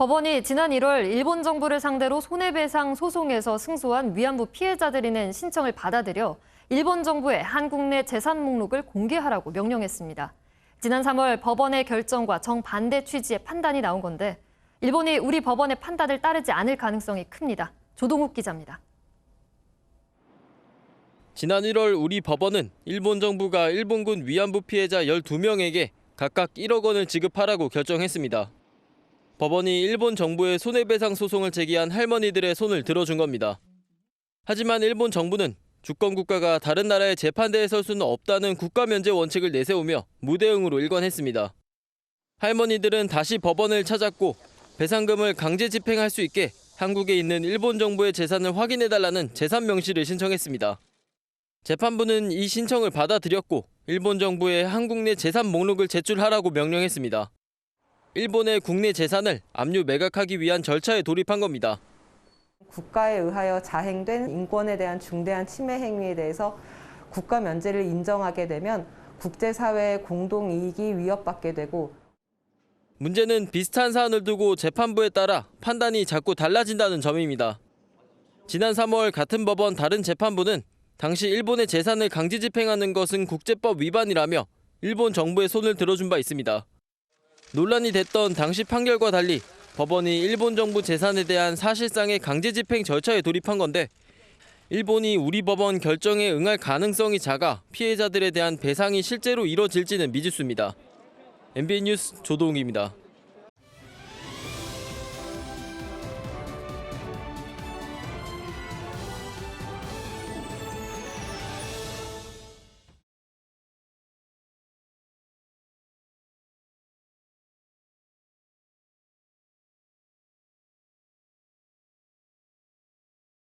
법원이 지난 1월 일본 정부를 상대로 손해배상 소송에서 승소한 위안부 피해자들이 낸 신청을 받아들여 일본 정부의 한국 내 재산 목록을 공개하라고 명령했습니다. 지난 3월 법원의 결정과 정반대 취지의 판단이 나온 건데 일본이 우리 법원의 판단을 따르지 않을 가능성이 큽니다. 조동욱 기자입니다. 지난 1월 우리 법원은 일본 정부가 일본군 위안부 피해자 12명에게 각각 1억 원을 지급하라고 결정했습니다. 법원이 일본 정부의 손해배상 소송을 제기한 할머니들의 손을 들어준 겁니다. 하지만 일본 정부는 주권 국가가 다른 나라의 재판대에 설 수는 없다는 국가 면제 원칙을 내세우며 무대응으로 일관했습니다. 할머니들은 다시 법원을 찾았고 배상금을 강제 집행할 수 있게 한국에 있는 일본 정부의 재산을 확인해달라는 재산 명시를 신청했습니다. 재판부는 이 신청을 받아들였고 일본 정부에 한국 내 재산 목록을 제출하라고 명령했습니다. 일본의 국내 재산을 압류 매각하기 위한 절차에 돌입한 겁니다. 국가에 의하여 자행된 인권에 대한 중대한 침해 행위에 대해서 국가 면제를 인정하게 되면 국제사회의 공동이익이 위협받게 되고 문제는 비슷한 사안을 두고 재판부에 따라 판단이 자꾸 달라진다는 점입니다. 지난 3월 같은 법원 다른 재판부는 당시 일본의 재산을 강제 집행하는 것은 국제법 위반이라며 일본 정부의 손을 들어준 바 있습니다. 논란이 됐던 당시 판결과 달리 법원이 일본 정부 재산에 대한 사실상의 강제 집행 절차에 돌입한 건데 일본이 우리 법원 결정에 응할 가능성이 작아 피해자들에 대한 배상이 실제로 이뤄질지는 미지수입니다. MBN 뉴스 조동욱입니다.